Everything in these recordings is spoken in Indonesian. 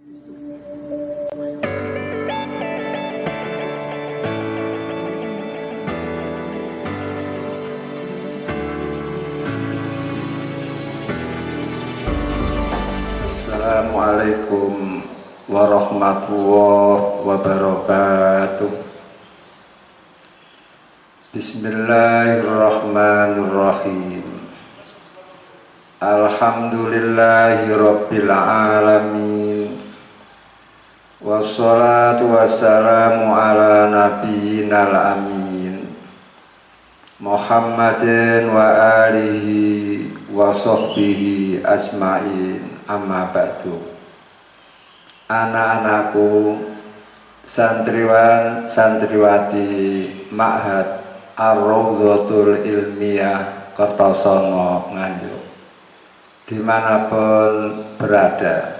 Assalamualaikum warahmatullahi wabarakatuh. Bismillahirrahmanirrahim. Alhamdulillahi rabbil alamin. Wassalatu wassalamu ala nabiyyinal amin Muhammadin wa alihi wa sahbihi ajmain. Amma ba'du. Anak-anakku, santriwan santriwati Ma'had Ar-Raudhatul Ilmiyah Kertosono Nganjuk, dimanapun berada,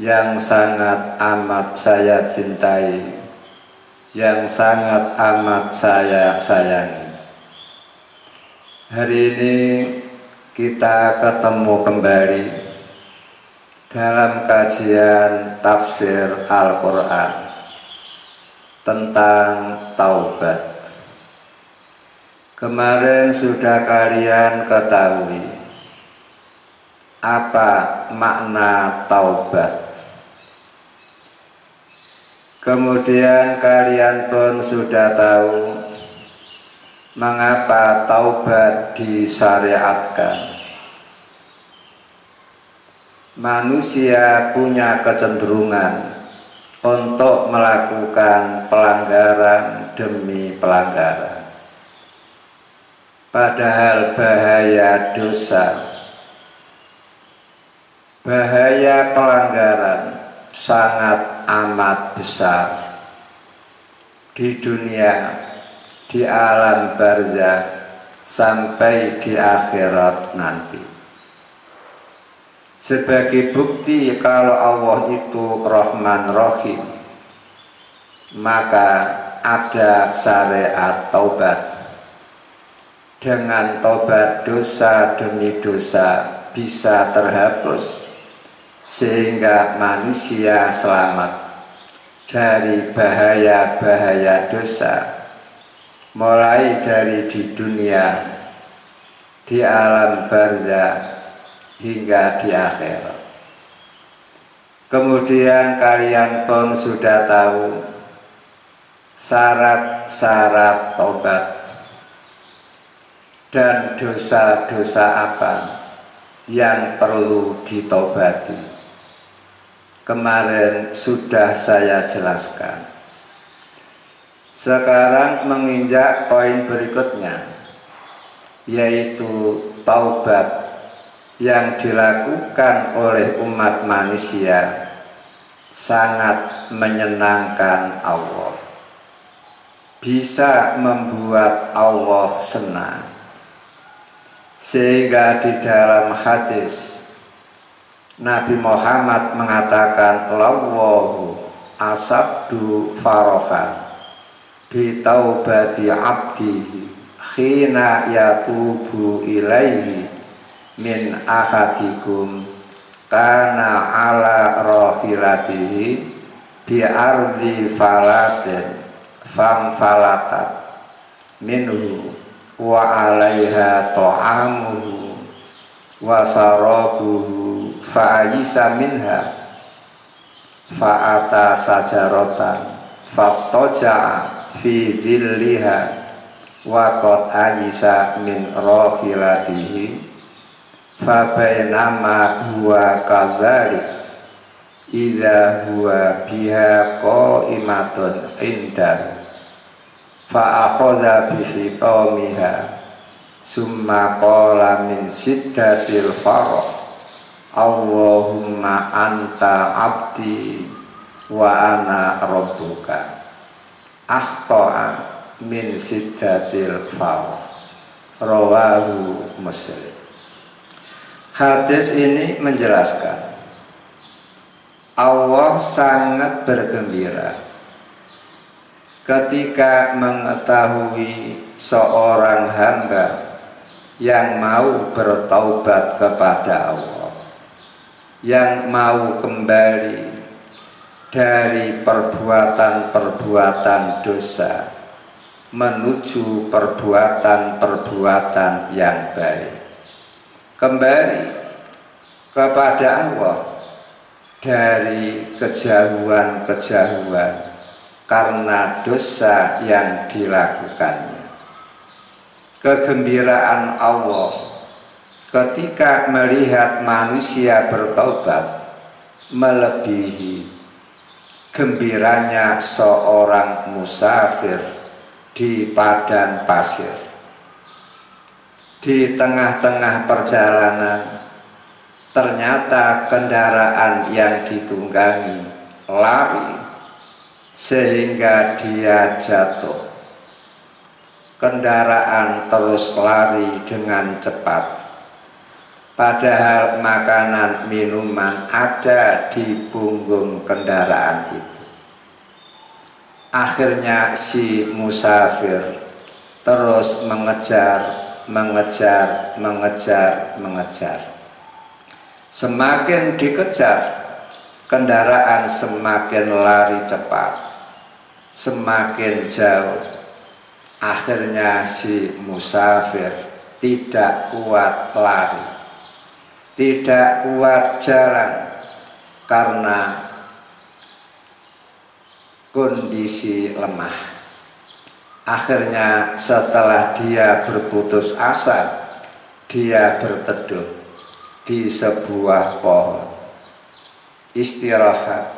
yang sangat amat saya cintai, yang sangat amat saya sayangi. Hari ini kita ketemu kembali dalam kajian tafsir Al-Quran tentang taubat. Kemarin sudah kalian ketahui apa makna taubat. Kemudian kalian pun sudah tahu mengapa taubat disyariatkan. Manusia punya kecenderungan untuk melakukan pelanggaran demi pelanggaran. Padahal bahaya dosa, bahaya pelanggaran sangat amat besar di dunia, di alam barzakh, sampai di akhirat nanti. Sebagai bukti kalau Allah itu Rahman Rahim, maka ada syariat taubat. Dengan taubat dosa demi dosa bisa terhapus, sehingga manusia selamat dari bahaya-bahaya dosa, mulai dari di dunia, di alam barzakh, hingga di akhirat. Kemudian kalian pun sudah tahu syarat-syarat taubat dan dosa-dosa apa yang perlu ditaubati. Kemarin sudah saya jelaskan. Sekarang menginjak poin berikutnya, yaitu taubat yang dilakukan oleh umat manusia sangat menyenangkan Allah, bisa membuat Allah senang. Sehingga di dalam hadis Nabi Muhammad mengatakan, Allahu asabdu farohan bi taubati abdihi khina yatubu ilaihi min ahadikum kana ala rohilatihi bi ardi falatin fam falatat minhu wa alaiha ta'amuhu wa sarabuhu fa'ayisa minha fa'ata sajaratan fa'toja'a fi dhilliha wa qad ayisa min rohilatihi fabainama huwa kadzalik idza huwa biha qaimatun indahu fa akhadha bi hitamiha summa qala min siddatil farah Allahumma anta abdi wa ana rabbuka akhta'a min siddatil farah. Rawahu Muslim. Hadis ini menjelaskan Allah sangat bergembira ketika mengetahui seorang hamba yang mau bertaubat kepada Allah, yang mau kembali dari perbuatan-perbuatan dosa menuju perbuatan-perbuatan yang baik, kembali kepada Allah dari kejauhan-kejauhan karena dosa yang dilakukannya. Kegembiraan Allah ketika melihat manusia bertobat melebihi gembiranya seorang musafir di padang pasir. Di tengah-tengah perjalanan, ternyata kendaraan yang ditunggangi lari sehingga dia jatuh. Kendaraan terus lari dengan cepat, padahal makanan minuman ada di punggung kendaraan itu. Akhirnya si musafir terus mengejar. Semakin dikejar, kendaraan semakin lari cepat, semakin jauh. Akhirnya si musafir tidak kuat lari, tidak kuat jalan karena kondisi lemah. Akhirnya setelah dia berputus asa, dia berteduh di sebuah pohon, istirahat.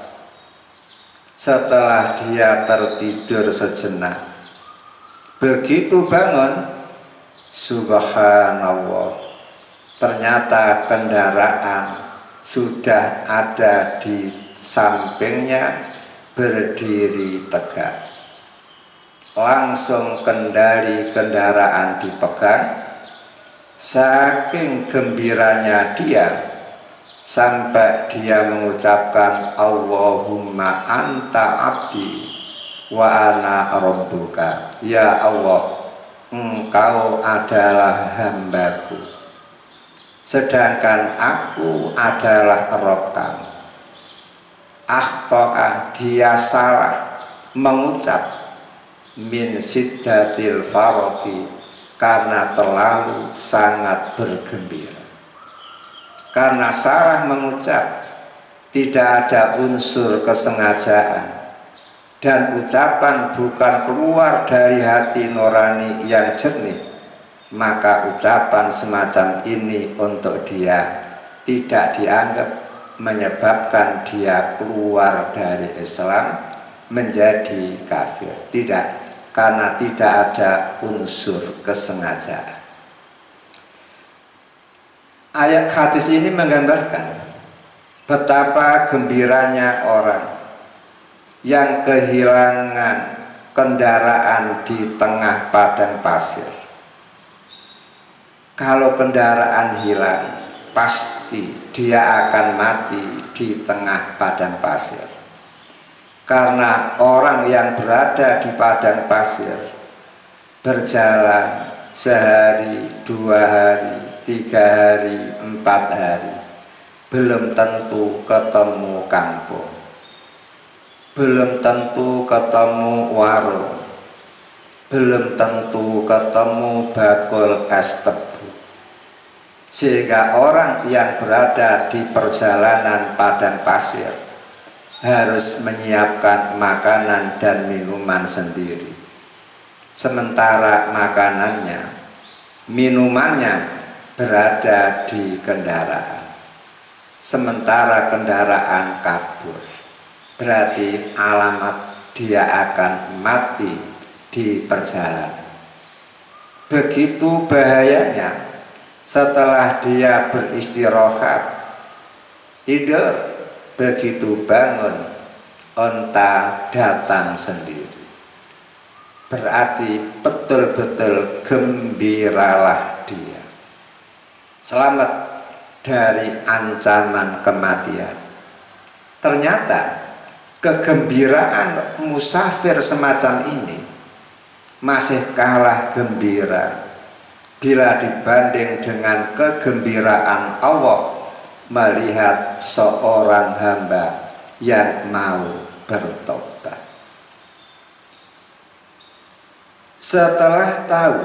Setelah dia tertidur sejenak, begitu bangun, subhanallah, ternyata kendaraan sudah ada di sampingnya berdiri tegak. Langsung kendali kendaraan dipegang. Saking gembiranya dia sampai dia mengucapkan Allahumma anta abdi wa ana rabbuka. Ya Allah, engkau adalah hambaku, sedangkan aku adalah Rabb kamu. Akhto'a, dia salah mengucap min siddatil farohi, karena terlalu sangat bergembira. Karena salah mengucap, tidak ada unsur kesengajaan, dan ucapan bukan keluar dari hati nurani yang jernih, maka ucapan semacam ini untuk dia tidak dianggap menyebabkan dia keluar dari Islam menjadi kafir. Tidak, karena tidak ada unsur kesengajaan. Ayat hadis ini menggambarkan betapa gembiranya orang yang kehilangan kendaraan di tengah padang pasir. Kalau kendaraan hilang, pasti dia akan mati di tengah padang pasir. Karena orang yang berada di padang pasir berjalan sehari, 2 hari, 3 hari, 4 hari, belum tentu ketemu kampung, belum tentu ketemu warung, belum tentu ketemu bakul es tebu. Sehingga orang yang berada di perjalanan padang pasir harus menyiapkan makanan dan minuman sendiri. Sementara makanannya, minumannya berada di kendaraan. Sementara kendaraan kabur, berarti alamat dia akan mati di perjalanan. Begitu bahayanya setelah dia beristirahat, tidur, begitu bangun, onta datang sendiri. Berarti betul-betul gembiralah dia, selamat dari ancaman kematian. Ternyata kegembiraan musafir semacam ini masih kalah gembira bila dibanding dengan kegembiraan Allah melihat seorang hamba yang mau bertobat. Setelah tahu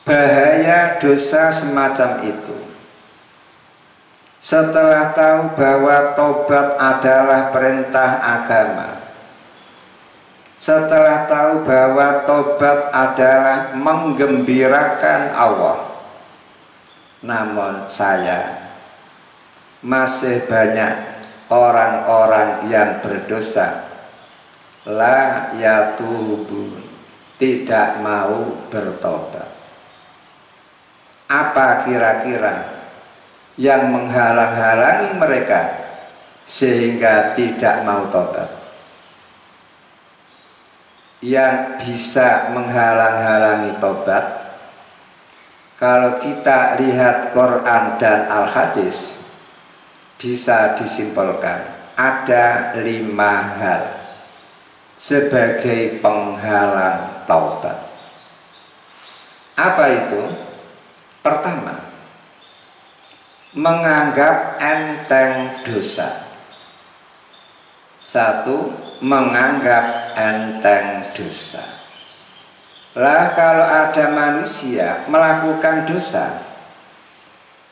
bahaya dosa semacam itu, setelah tahu bahwa tobat adalah perintah agama, setelah tahu bahwa tobat adalah menggembirakan Allah, namun masih banyak orang-orang yang berdosa, la yatubun, tidak mau bertobat. Apa kira-kira yang menghalang-halangi mereka sehingga tidak mau tobat? Yang bisa menghalang-halangi tobat, kalau kita lihat Quran dan Al-Hadis, bisa disimpulkan ada 5 hal sebagai penghalang taubat. Apa itu? Pertama, menganggap enteng dosa. 1. Menganggap enteng dosa. Lah kalau ada manusia melakukan dosa,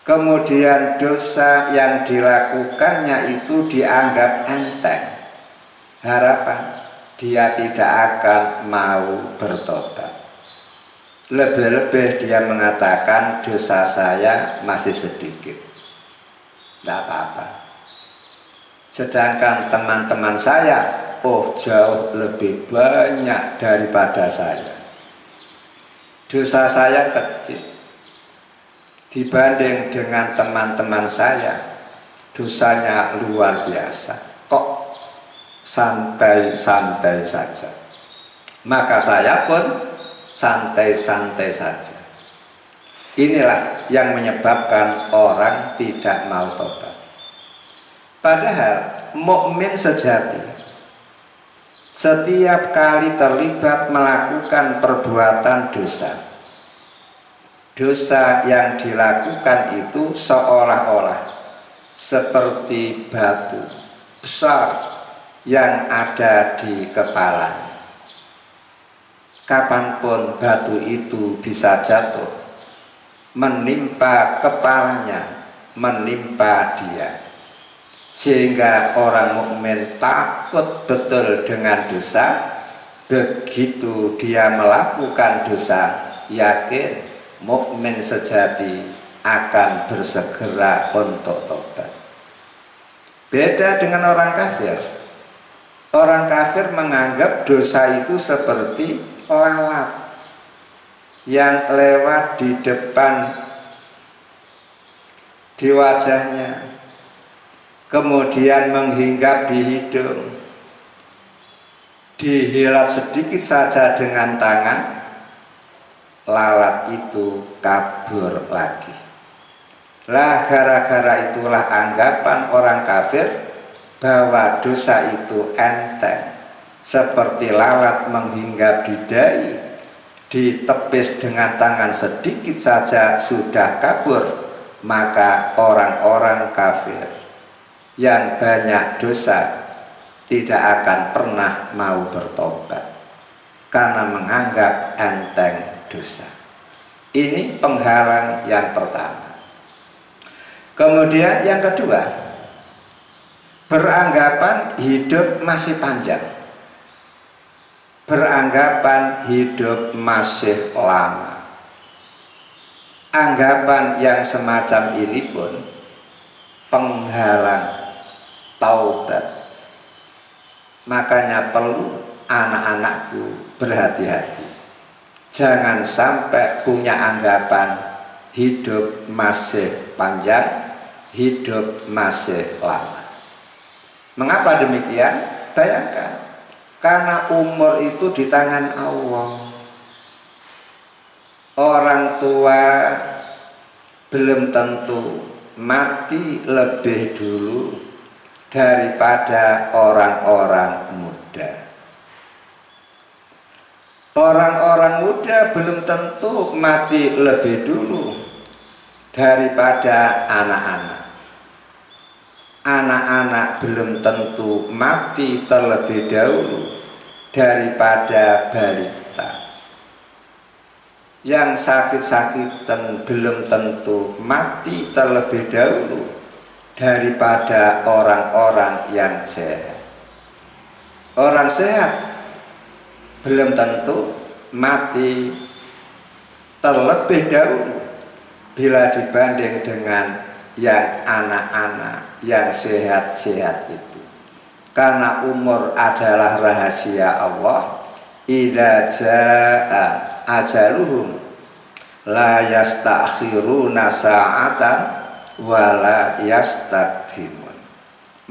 kemudian dosa yang dilakukannya itu dianggap enteng, harapan dia tidak akan mau bertobat. Lebih-lebih dia mengatakan dosa saya masih sedikit, tidak apa-apa. Sedangkan teman-teman saya, jauh lebih banyak daripada saya. Dosa saya kecil dibanding dengan teman-teman saya, dosanya luar biasa. Kok santai-santai saja? Maka saya pun santai-santai saja. Inilah yang menyebabkan orang tidak mau tobat. Padahal mukmin sejati setiap kali terlibat melakukan perbuatan dosa, dosa yang dilakukan itu seolah-olah seperti batu besar yang ada di kepalanya. Kapanpun batu itu bisa jatuh, menimpa kepalanya, menimpa dia. Sehingga orang mukmin takut betul dengan dosa. Begitu dia melakukan dosa, yakin mukmin sejati akan bersegera untuk tobat. Beda dengan orang kafir. Orang kafir menganggap dosa itu seperti lalat yang lewat di depan di wajahnya, kemudian menghinggap di hidung, dihilat sedikit saja dengan tangan, lalat itu kabur lagi. Lah gara-gara itulah anggapan orang kafir bahwa dosa itu enteng, seperti lalat menghinggap di dahi, ditepis dengan tangan sedikit saja sudah kabur. Maka orang-orang kafir yang banyak dosa tidak akan pernah mau bertobat karena menganggap enteng dosa. Ini penghalang yang pertama. Kemudian yang kedua, beranggapan hidup masih panjang, beranggapan hidup masih lama. Anggapan yang semacam ini pun penghalang taubat. Makanya perlu anak-anakku berhati-hati. Jangan sampai punya anggapan hidup masih panjang, hidup masih lama. Mengapa demikian? Bayangkan, karena umur itu di tangan Allah. Orang tua belum tentu mati lebih dulu daripada orang-orang muda. Orang-orang muda belum tentu mati lebih dulu daripada anak-anak. Anak-anak belum tentu mati terlebih dahulu daripada balita. Yang sakit-sakitan belum tentu mati terlebih dahulu daripada orang-orang yang sehat. Orang sehat belum tentu mati terlebih dahulu bila dibanding dengan yang anak-anak yang sehat-sehat itu. Karena umur adalah rahasia Allah. Idza jaa ajaluhum la yastakhiruna sa'atan wa la yastaqdimun.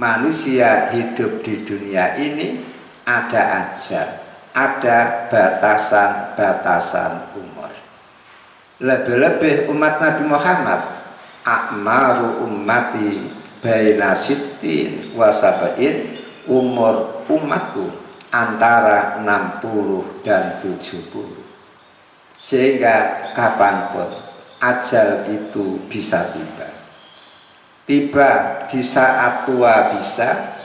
Manusia hidup di dunia ini ada ajal, ada batasan-batasan umur. Lebih-lebih umat Nabi Muhammad, a'maru ummati baina sittin wa sab'in, umur umatku antara 60 dan 70. Sehingga kapanpun ajal itu bisa tiba. Tiba di saat tua bisa,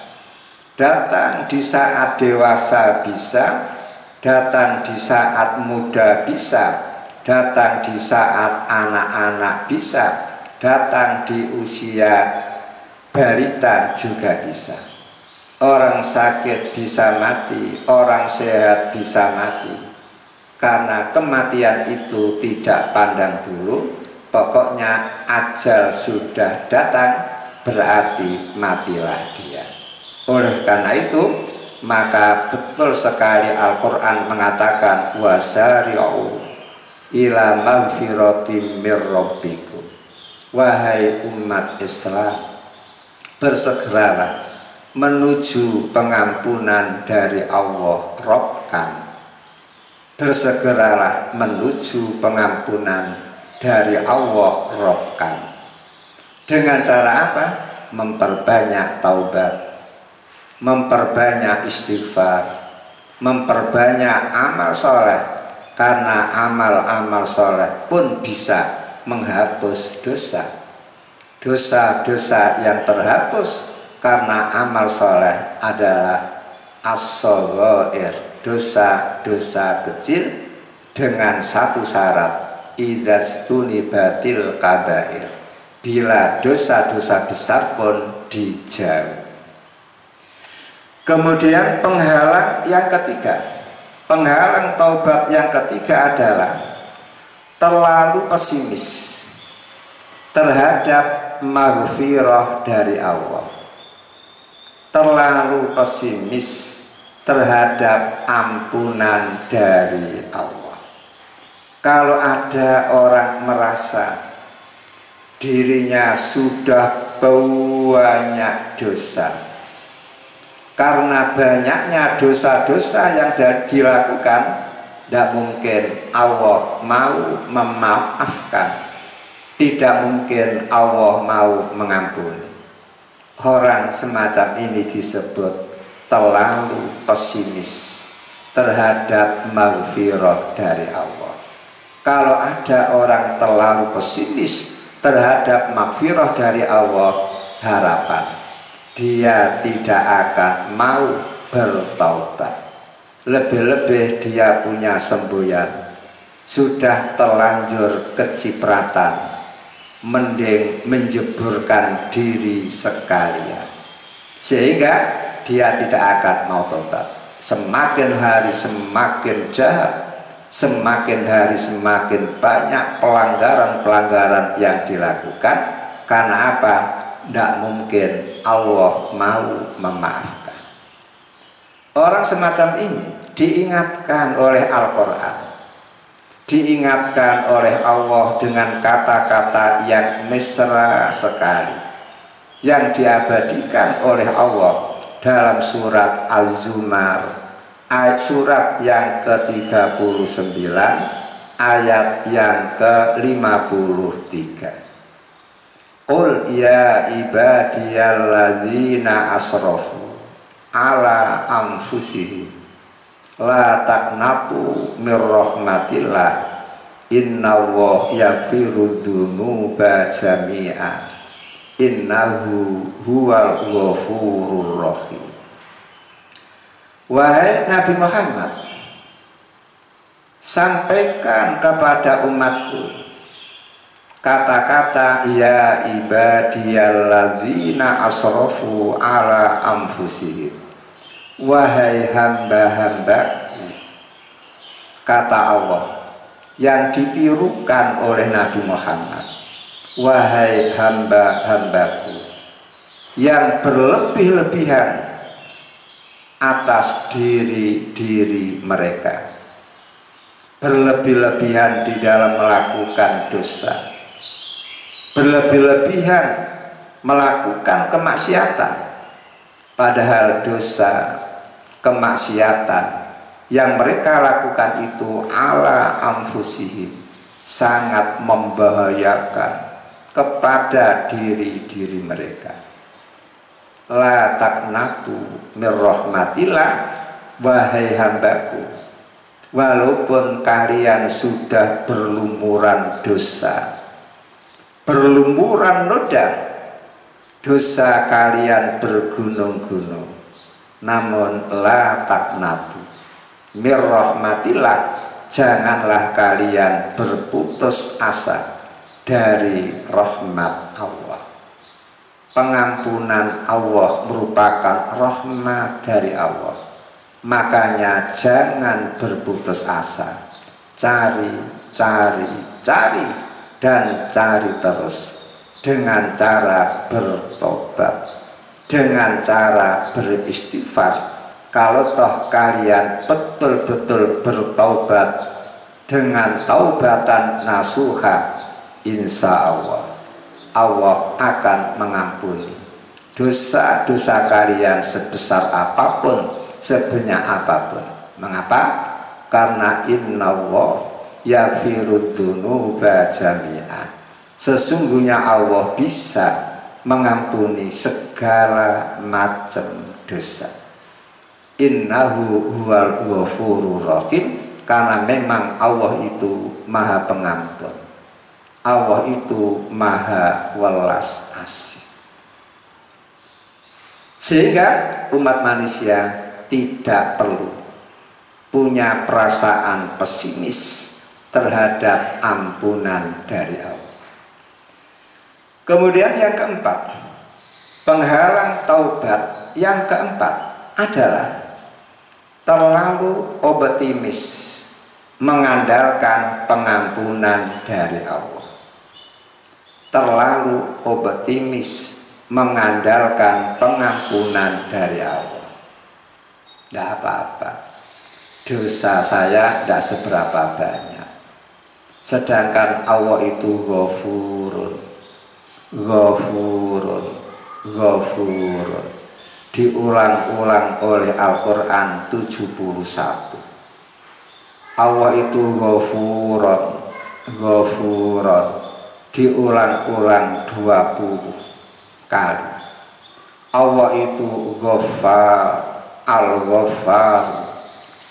datang di saat dewasa bisa, datang di saat muda bisa, datang di saat anak-anak bisa, datang di usia balita juga bisa. Orang sakit bisa mati, orang sehat bisa mati. Karena kematian itu tidak pandang bulu. Pokoknya ajal sudah datang, berarti matilah dia. Oleh karena itu, maka betul sekali Al-Quran mengatakan wasari'u ila magfiratim mir rabbikum. Wahai umat Islam, bersegeralah menuju pengampunan dari Allah Rabb kami. Bersegeralah menuju pengampunan dari Allah Rabb kami. Dengan cara apa? Memperbanyak taubat, memperbanyak istighfar, memperbanyak amal soleh. Karena amal-amal soleh pun bisa menghapus dosa. Dosa-dosa yang terhapus karena amal soleh adalah as-shaghair, dosa-dosa kecil, dengan satu syarat, idzastunibatil kabair, bila dosa-dosa besar pun dijauh. Kemudian penghalang yang ketiga, penghalang taubat yang ketiga adalah terlalu pesimis terhadap maghfirah dari Allah. Terlalu pesimis terhadap ampunan dari Allah. Kalau ada orang merasa dirinya sudah banyak dosa, karena banyaknya dosa-dosa yang dilakukan, tidak mungkin Allah mau memaafkan, tidak mungkin Allah mau mengampuni. Orang semacam ini disebut terlalu pesimis terhadap maghfirah dari Allah. Kalau ada orang terlalu pesimis terhadap maghfirah dari Allah, harapan dia tidak akan mau bertaubat. Lebih-lebih dia punya semboyan, sudah terlanjur kecipratan, mending menjeburkan diri sekalian, sehingga dia tidak akan mau tobat. Semakin hari semakin jahat, semakin hari semakin banyak pelanggaran-pelanggaran yang dilakukan. Karena apa? Tidak mungkin Allah mau memaafkan. Orang semacam ini diingatkan oleh Al-Quran, diingatkan oleh Allah dengan kata-kata yang mesra sekali, yang diabadikan oleh Allah dalam surat Az-Zumar, surat yang ke-39, ayat yang ke-53. Qul ya ibadiyalladzina asrafu ala anfusihim la taqnatu mir rahmatillah innallaha yaghfiru dzunuba jami'a innahu huwal ghafurur rahim. Wahai Nabi Muhammad, sampaikan kepada umatku kata-kata ya ibadiyalladzina asrafu ala anfusihim. Wahai hamba-hambaku, kata Allah yang ditirukan oleh Nabi Muhammad, wahai hamba-hambaku yang berlebih-lebihan atas diri mereka, berlebih-lebihan di dalam melakukan dosa, berlebih-lebihan melakukan kemaksiatan, padahal dosa kemaksiatan yang mereka lakukan itu ala anfusihim, sangat membahayakan kepada diri mereka. La taqnatu mir rahmatillah, wahai hambaku, walaupun kalian sudah berlumuran dosa, berlumuran noda, dosa kalian bergunung-gunung, namun la taqnatu mir rahmatillah, janganlah kalian berputus asa dari rahmat Allah. Pengampunan Allah merupakan rahmat dari Allah. Makanya jangan berputus asa. Cari dan cari terus dengan cara bertobat, dengan cara beristighfar. Kalau toh kalian betul-betul bertaubat dengan taubatan nasuha, insya Allah akan mengampuni dosa-dosa kalian sebesar apapun, sebanyak apapun. Mengapa? Karena innallah yaghfiru dzunuba jami'an. Sesungguhnya Allah bisa mengampuni segala macam dosa. Innahu huwal ghafurur rahim, karena memang Allah itu Maha Pengampun. Allah itu Maha Welas Asih. Sehingga umat manusia tidak perlu punya perasaan pesimis terhadap ampunan dari Allah. Kemudian yang keempat, penghalang taubat yang keempat adalah terlalu optimis mengandalkan pengampunan dari Allah. Terlalu optimis mengandalkan pengampunan dari Allah. Tidak apa-apa, dosa saya tidak seberapa banyak, sedangkan Allah itu ghafurun. Diulang-ulang oleh Al-Quran 71. Allah itu ghafurun, diulang-ulang 20 kali. Allah itu Ghaffar, Al-Ghaffar,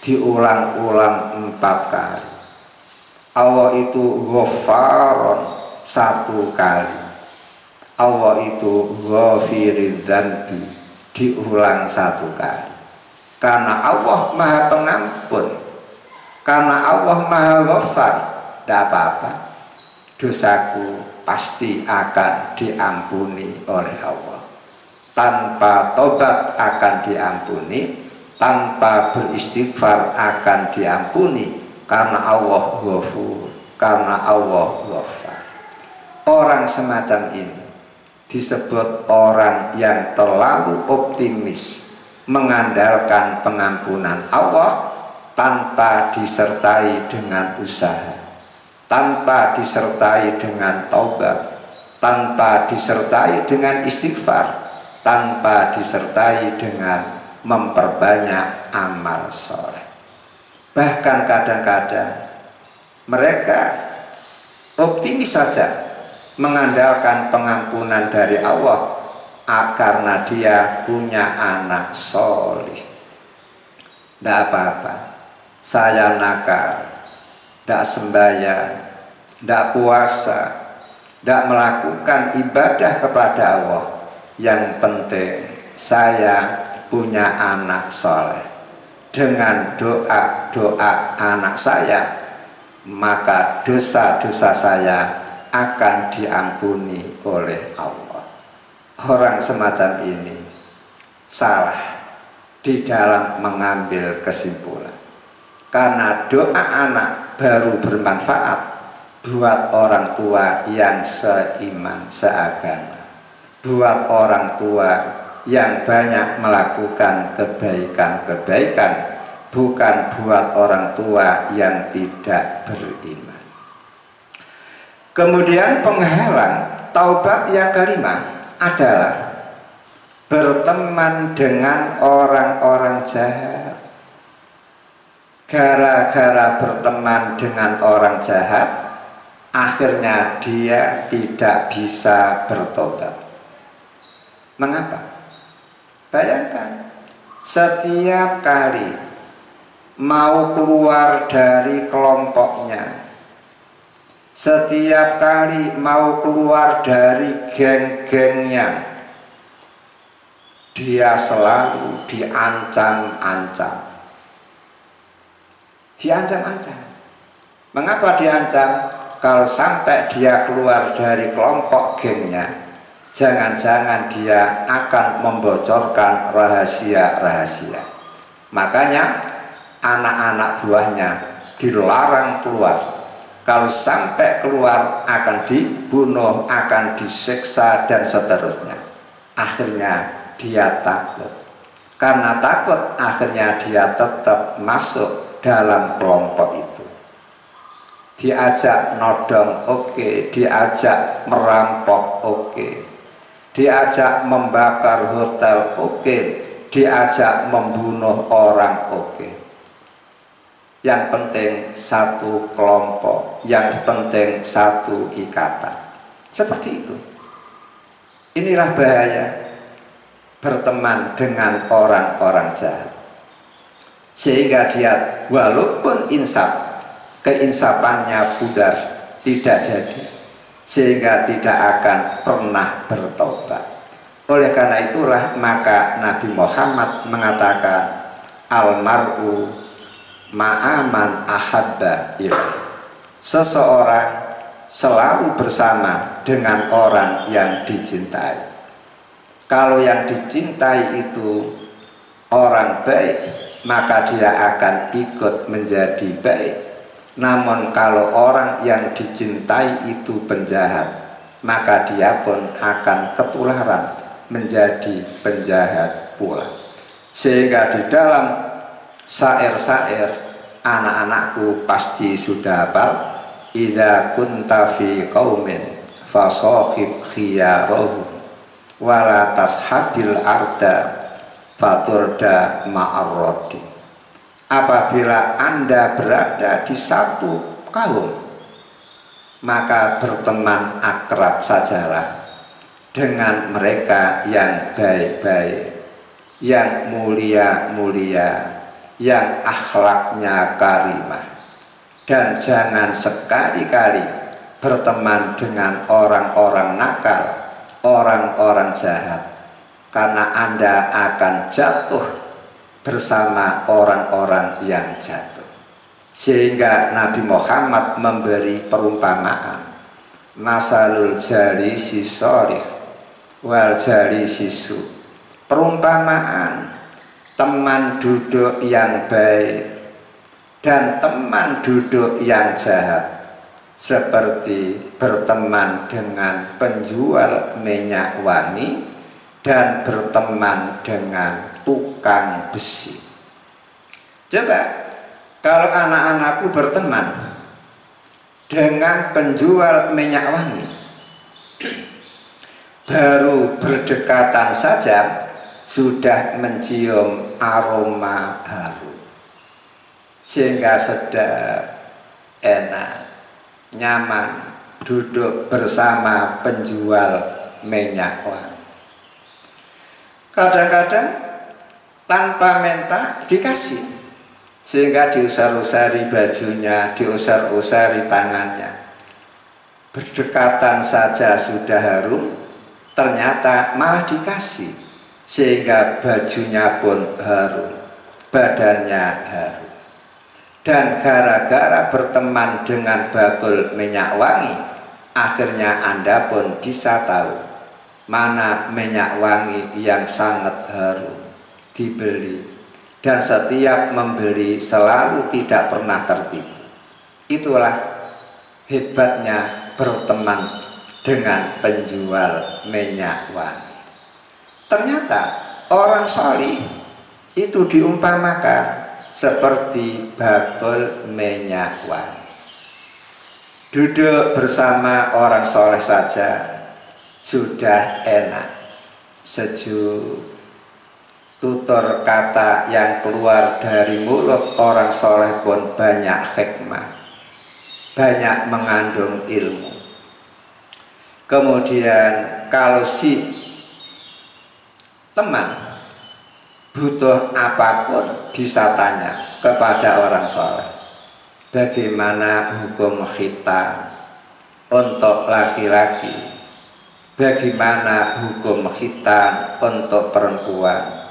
diulang-ulang 4 kali. Allah itu Ghaffarun 1 kali. Allah itu Ghafiriz Dzanbi, diulang 1 kali. Karena Allah Maha Pengampun, karena Allah Maha Ghaffar, tidak apa-apa, dosaku pasti akan diampuni oleh Allah. Tanpa tobat akan diampuni, tanpa beristighfar akan diampuni, karena Allah Ghafur, karena Allah Ghaffar. Orang semacam ini disebut orang yang terlalu optimis mengandalkan pengampunan Allah tanpa disertai dengan usaha, tanpa disertai dengan taubat, tanpa disertai dengan istighfar, tanpa disertai dengan memperbanyak amal soleh. Bahkan kadang-kadang mereka optimis saja mengandalkan pengampunan dari Allah karena dia punya anak soleh. Tidak apa-apa, saya nakal, tidak sembahyang, tidak puasa, tidak melakukan ibadah kepada Allah, yang penting saya punya anak soleh. Dengan doa-doa anak saya, maka dosa-dosa saya akan diampuni oleh Allah. Orang semacam ini salah di dalam mengambil kesimpulan, karena doa anak baru bermanfaat buat orang tua yang seiman seagama, buat orang tua yang banyak melakukan kebaikan-kebaikan, bukan buat orang tua yang tidak beriman. Kemudian penghalang taubat yang kelima adalah berteman dengan orang-orang jahat. Gara-gara berteman dengan orang jahat, akhirnya dia tidak bisa bertobat. Mengapa? Bayangkan, setiap kali mau keluar dari kelompoknya, setiap kali mau keluar dari geng-gengnya, dia selalu diancam-ancam. Diancam-ancam. Mengapa diancam? Kalau sampai dia keluar dari kelompok gengnya, jangan-jangan dia akan membocorkan rahasia-rahasia. Makanya anak-anak buahnya dilarang keluar. Kalau sampai keluar akan dibunuh, akan disiksa, dan seterusnya. Akhirnya dia takut. Karena takut, akhirnya dia tetap masuk dalam kelompok itu. Diajak nodong, oke. Diajak merampok, oke. Diajak membakar hotel, oke. Diajak membunuh orang, oke. Yang penting satu kelompok, yang penting satu ikatan. Seperti itu. Inilah bahaya berteman dengan orang-orang jahat, sehingga dia walaupun insaf, keinsafannya pudar, tidak jadi, sehingga tidak akan pernah bertobat. Oleh karena itulah maka Nabi Muhammad mengatakan, almar'u ma'aman ahabba ilaih. Seseorang selalu bersama dengan orang yang dicintai. Kalau yang dicintai itu orang baik, maka dia akan ikut menjadi baik. Namun kalau orang yang dicintai itu penjahat, maka dia pun akan ketularan menjadi penjahat pula. Sehingga di dalam syair-syair anak-anakku pasti sudah hafal, idza kunta fi qaumin fasahib khiyarahum wala tashabil arda faturda ma'arrodi. Apabila Anda berada di satu kaum, maka berteman akrab sajalah dengan mereka yang baik-baik, yang mulia-mulia, yang akhlaknya karimah. Dan jangan sekali-kali berteman dengan orang-orang nakal, orang-orang jahat, karena Anda akan jatuh bersama orang-orang yang jatuh. Sehingga Nabi Muhammad memberi perumpamaan, masalul jalisi sholih wal jalisi su. Perumpamaan teman duduk yang baik dan teman duduk yang jahat seperti berteman dengan penjual minyak wangi dan berteman dengan tukang besi. Coba kalau anak-anakku berteman dengan penjual minyak wangi, baru berdekatan saja sudah mencium aroma harum, sehingga sedap, enak, nyaman duduk bersama penjual minyak wangi. Kadang-kadang tanpa minta dikasih, sehingga diusar-usari bajunya, diusar-usari tangannya. berdekatan saja sudah harum, ternyata malah dikasih, sehingga bajunya pun harum, badannya harum. Dan gara-gara berteman dengan bakul minyak wangi, akhirnya Anda pun bisa tahu mana minyak wangi yang sangat harum dibeli, dan setiap membeli selalu tidak pernah tertipu. Itulah hebatnya berteman dengan penjual minyak wangi. Ternyata orang salih itu diumpamakan seperti bakul minyak wangi. Duduk bersama orang soleh saja sudah enak, sejuk. Tutur kata yang keluar dari mulut orang soleh pun banyak hikmah, banyak mengandung ilmu. Kemudian kalau si teman butuh apapun bisa tanya kepada orang soleh. Bagaimana hukum khitan untuk laki-laki? Bagaimana hukum khitan untuk perempuan?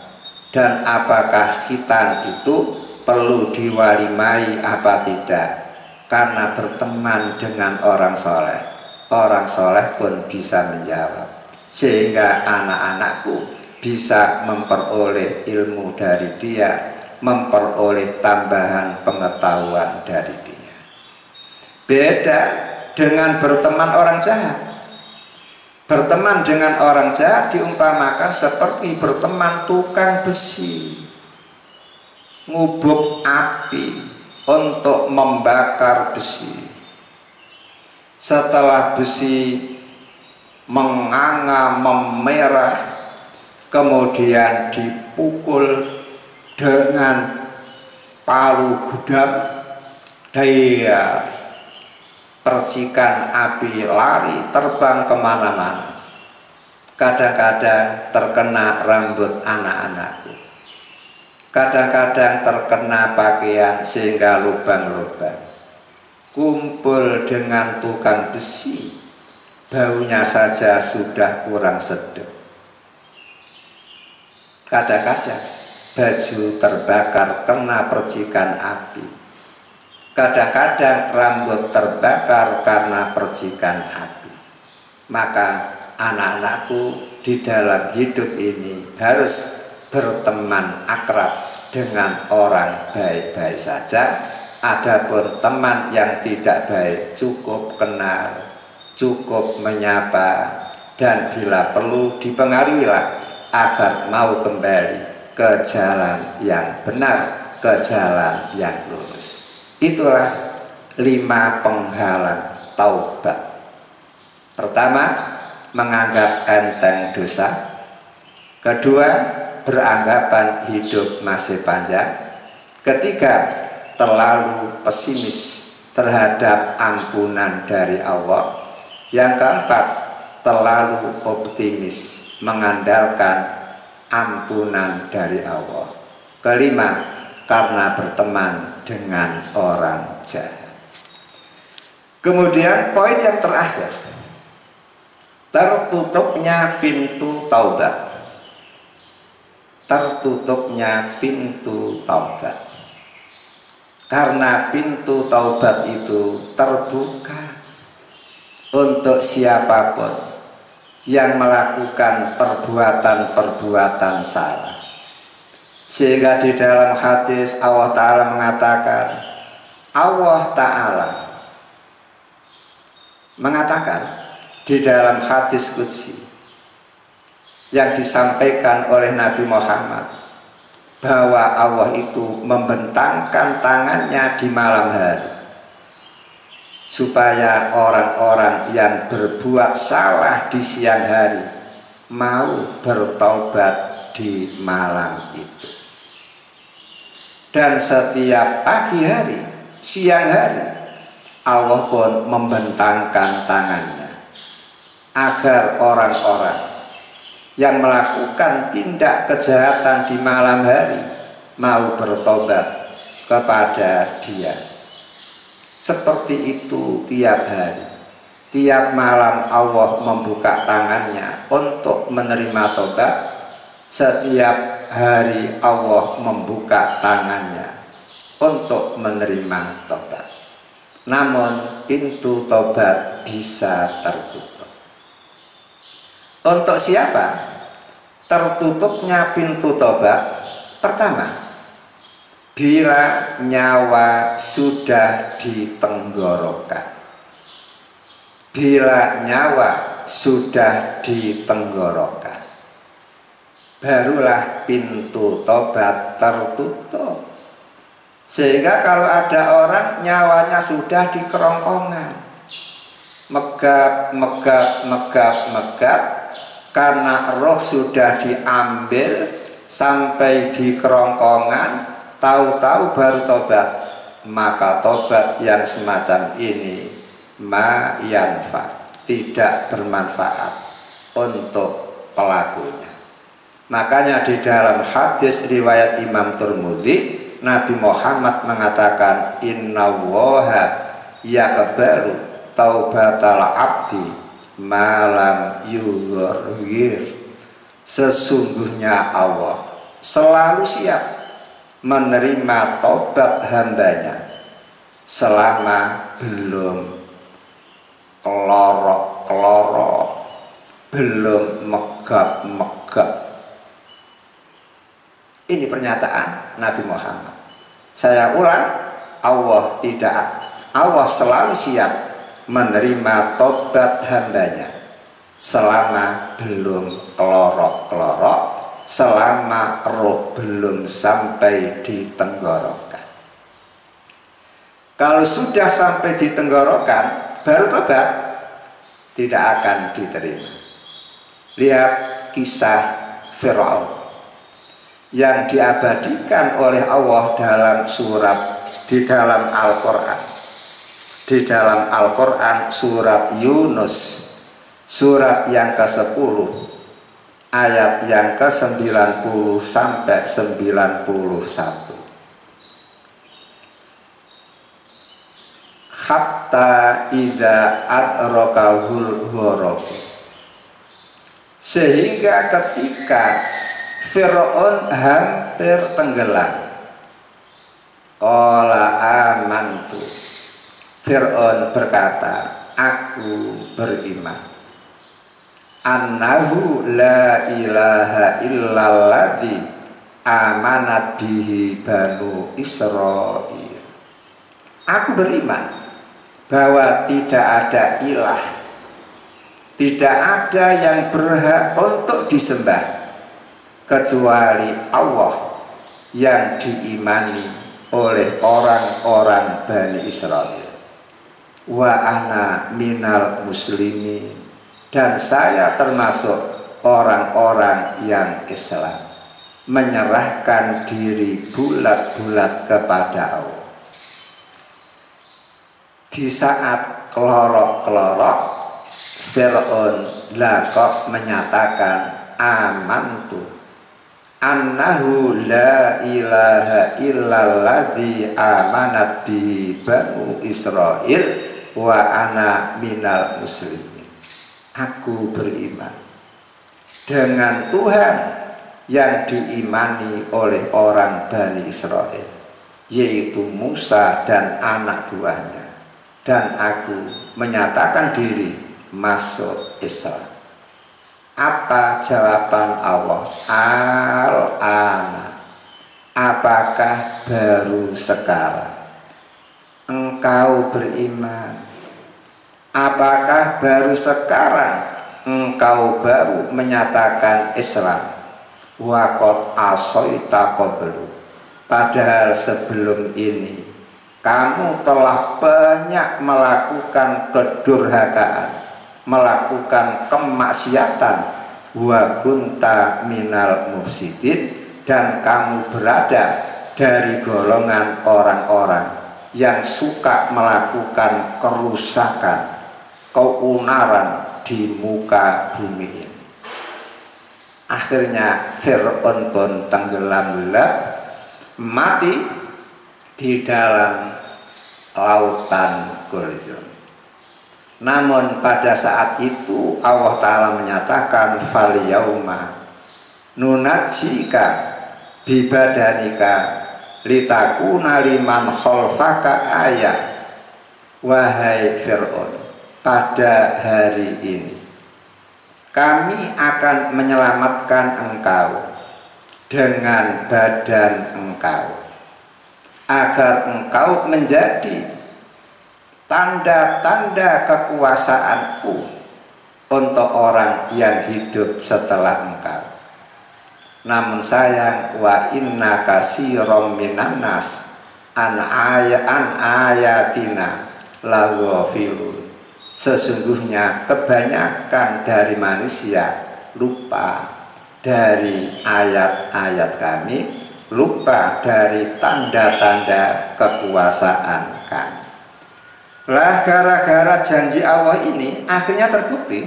Dan apakah khitan itu perlu diwalimai apa tidak? Karena berteman dengan orang soleh pun bisa menjawab, sehingga anak-anakku bisa memperoleh ilmu dari dia, memperoleh tambahan pengetahuan dari dia. Beda dengan berteman orang jahat. Berteman dengan orang jahat diumpamakan seperti berteman tukang besi, ngubuk api untuk membakar besi. Setelah besi menganga, memerah, kemudian dipukul dengan palu gudam, dia percikan api lari terbang kemana-mana. Kadang-kadang terkena rambut anak-anakku, kadang-kadang terkena pakaian sehingga lubang-lubang. Kumpul dengan tukang besi, baunya saja sudah kurang sedap. Kadang-kadang baju terbakar kena percikan api, kadang-kadang rambut terbakar karena percikan api. Maka anak-anakku di dalam hidup ini harus berteman akrab dengan orang baik-baik saja. Adapun teman yang tidak baik cukup kenal, cukup menyapa, dan bila perlu dipengaruhilah agar mau kembali ke jalan yang benar, ke jalan yang lurus. Itulah 5 penghalang taubat. Pertama, menganggap enteng dosa. Kedua, beranggapan hidup masih panjang. Ketiga, terlalu pesimis terhadap ampunan dari Allah. Yang keempat, terlalu optimis mengandalkan ampunan dari Allah. Kelima, karena berteman dengan orang jahat. Kemudian poin yang terakhir, tertutupnya pintu taubat. Tertutupnya pintu taubat. Karena pintu taubat itu terbuka untuk siapapun yang melakukan perbuatan-perbuatan salah. Sehingga di dalam hadis Allah Ta'ala mengatakan, di dalam hadis qudsi yang disampaikan oleh Nabi Muhammad, bahwa Allah itu membentangkan tangannya di malam hari supaya orang-orang yang berbuat salah di siang hari mau bertaubat di malam itu. Dan setiap pagi hari, siang hari, Allah pun membentangkan tangannya agar orang-orang yang melakukan tindak kejahatan di malam hari mau bertobat kepada Dia. Seperti itu tiap hari, Tiap malam Allah membuka tangannya untuk menerima tobat. Setiap hari Allah membuka tangannya untuk menerima tobat. Namun pintu tobat bisa tertutup. Untuk siapa tertutupnya pintu tobat? Pertama, bila nyawa sudah ditenggorokan. Bila nyawa sudah ditenggorokan, barulah pintu tobat tertutup. Sehingga kalau ada orang nyawanya sudah di kerongkongan, megap, karena roh sudah diambil sampai di kerongkongan, tahu-tahu baru tobat, maka tobat yang semacam ini ma yanfa, tidak bermanfaat untuk pelakunya. Makanya di dalam hadis riwayat Imam Tirmidzi, Nabi Muhammad mengatakan innallaha yaqbalu taubatal abdi malam yughir. Sesungguhnya Allah selalu siap menerima tobat hambanya selama belum kelorok-kelorok, belum megap-megap. Ini pernyataan Nabi Muhammad. Saya ulang, Allah selalu siap menerima tobat hambanya selama belum kelorok-kelorok, selama roh belum sampai di tenggorokan. Kalau sudah sampai di tenggorokan baru tobat, tidak akan diterima. Lihat kisah Firaun yang diabadikan oleh Allah dalam surat di dalam Al-Quran. Di dalam Al-Quran surat Yunus, surat yang ke-10, ayat yang ke-90 sampai 91. Hatta idza adrakahul gharaq, sehingga ketika Firaun hampir tenggelam, qala amantu, Firaun berkata, aku beriman, annahu la ilaha illalladzi amanat bihi banu Israil. Aku beriman bahwa tidak ada ilah, tidak ada yang berhak untuk disembah kecuali Allah yang diimani oleh orang-orang Bani Israel. Wa ana minal muslimin, dan saya termasuk orang-orang yang Islam, menyerahkan diri bulat-bulat kepada Allah. Di saat kelorok-kelorok, Fir'aun kok menyatakan amantu annahu la ilaha illalladzi amanat bi banu Israil wa ana minal muslimin. Aku beriman dengan Tuhan yang diimani oleh orang Bani Israel, yaitu Musa dan anak buahnya, dan aku menyatakan diri masuk Islam. Apa jawaban Allah? Al-ana, apakah baru sekarang engkau beriman? Apakah baru sekarang engkau baru menyatakan Islam? Waqad asoita qablu, padahal sebelum ini kamu telah banyak melakukan kedurhakaan, melakukan kemaksiatan. Wa kunta minal mufsidin, dan kamu berada dari golongan orang-orang yang suka melakukan kerusakan, keunaran di muka bumi ini. Akhirnya Fir'aun pun tenggelam mati di dalam lautan Kulzum. Namun pada saat itu Allah Ta'ala menyatakan fal yauma nunajjika bibadanika litakuna liman khalfaka ayah. Wahai Fir'aun, pada hari ini kami akan menyelamatkan engkau dengan badan engkau, agar engkau menjadi tanda-tanda kekuasaanku untuk orang yang hidup setelah engkau. Namun sayang, wa inna katsiran minan nas an ayatina laghafilun. Sesungguhnya kebanyakan dari manusia lupa dari ayat-ayat kami, lupa dari tanda-tanda kekuasaan kami. Lah gara-gara janji Allah ini akhirnya terbukti.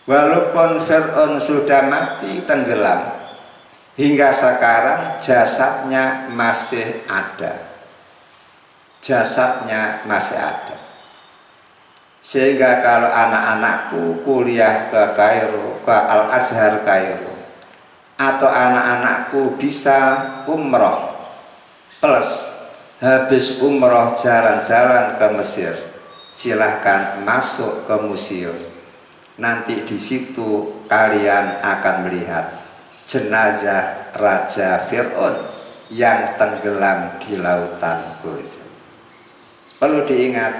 Walaupun Fir'aun sudah mati tenggelam, hingga sekarang jasadnya masih ada. Jasadnya masih ada. Sehingga kalau anak-anakku kuliah ke Kairo, ke Al-Azhar Kairo, atau anak-anakku bisa umroh plus habis umroh jalan-jalan ke Mesir, silahkan masuk ke museum. Nanti di situ kalian akan melihat jenazah Raja Fir'aun yang tenggelam di lautan Kulzum. Perlu diingat,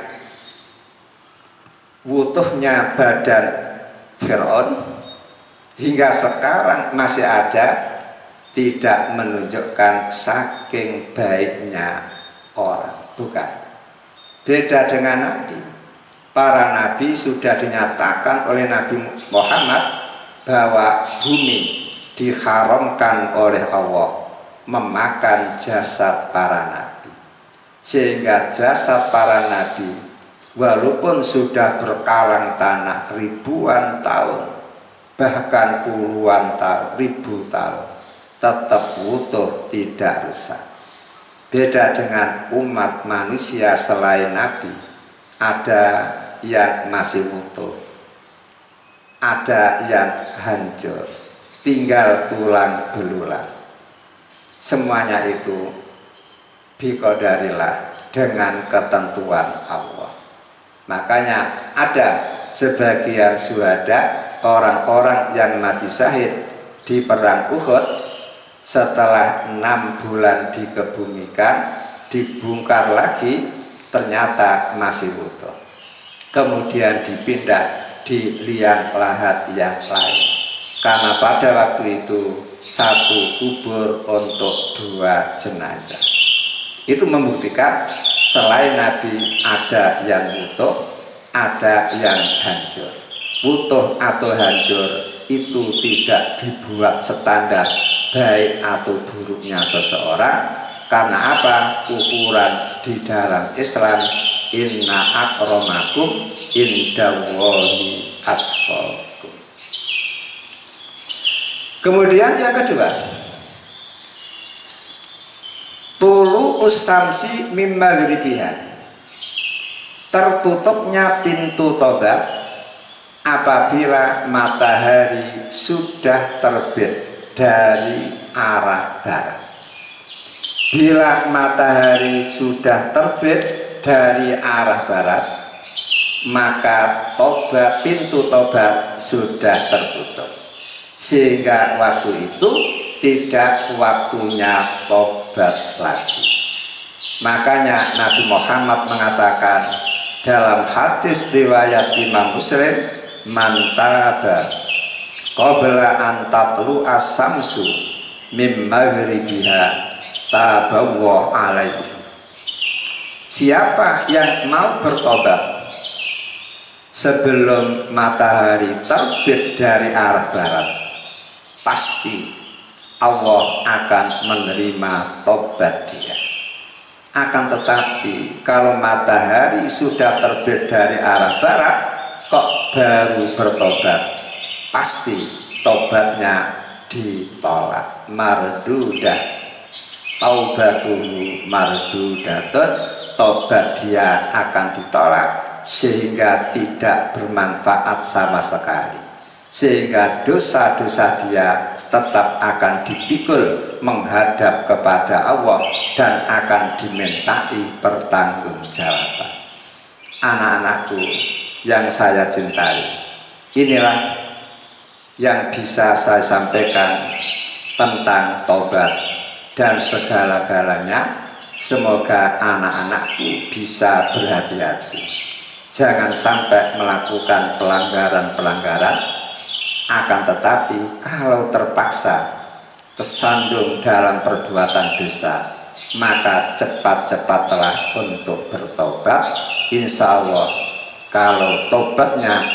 wutuhnya badan Fir'aun hingga sekarang masih ada, tidak menunjukkan saking baiknya orang, bukan. Beda dengan Nabi. Para Nabi sudah dinyatakan oleh Nabi Muhammad bahwa bumi diharamkan oleh Allah memakan jasad para Nabi, sehingga jasad para Nabi walaupun sudah berkalang tanah ribuan tahun, bahkan puluhan tahun, ribu tahun, tetap utuh, tidak rusak. Beda dengan umat manusia selain Nabi, ada yang masih utuh, ada yang hancur, tinggal tulang belulang. Semuanya itu biqadarillah, dengan ketentuan Allah. Makanya ada sebagian syuhada, orang-orang yang mati syahid di perang Uhud, setelah 6 bulan dikebumikan, dibongkar lagi, ternyata masih utuh. Kemudian dipindah di liang lahat yang lain, karena pada waktu itu satu kubur untuk 2 jenazah. Itu membuktikan selain Nabi ada yang utuh, ada yang hancur. Utuh atau hancur itu tidak dibuat standar baik atau buruknya seseorang. Karena apa? Ukuran di dalam Islam, inna akramakum indallahi atqakum. Kemudian yang kedua, tulu usamsi mim maghribiha, tertutupnya pintu tobat apabila matahari sudah terbit dari arah barat. Bila matahari sudah terbit dari arah barat, maka tobat, pintu tobat sudah tertutup, sehingga waktu itu tidak waktunya tobat lagi. Makanya Nabi Muhammad mengatakan dalam hadis riwayat Imam Muslim, man taba qabla an tatlu as-samsu mim maghribiha tabawa alaihi. Siapa yang mau bertobat sebelum matahari terbit dari arah barat, pasti Allah akan menerima tobat dia. Akan tetapi kalau matahari sudah terbit dari arah barat kok baru bertobat, pasti tobatnya ditolak. Mardudah, taubatuhu mardudatun, tobat dia akan ditolak sehingga tidak bermanfaat sama sekali, sehingga dosa-dosa dia tetap akan dipikul menghadap kepada Allah dan akan dimintai pertanggungjawaban. Anak-anakku yang saya cintai, inilah yang bisa saya sampaikan tentang taubat dan segala-galanya. Semoga anak-anakku bisa berhati-hati, jangan sampai melakukan pelanggaran-pelanggaran. Akan tetapi kalau terpaksa kesandung dalam perbuatan dosa, maka cepat-cepatlah untuk bertobat. Insya Allah kalau tobatnya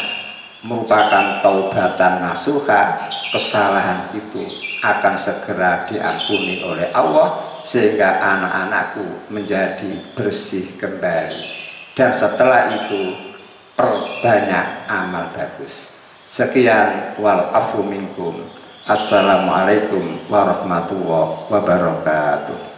merupakan taubatan nasuha, kesalahan itu akan segera diampuni oleh Allah, sehingga anak-anakku menjadi bersih kembali. Dan setelah itu perbanyak amal bagus. Sekian, wal afu minkum. Assalamualaikum warahmatullahi wabarakatuh.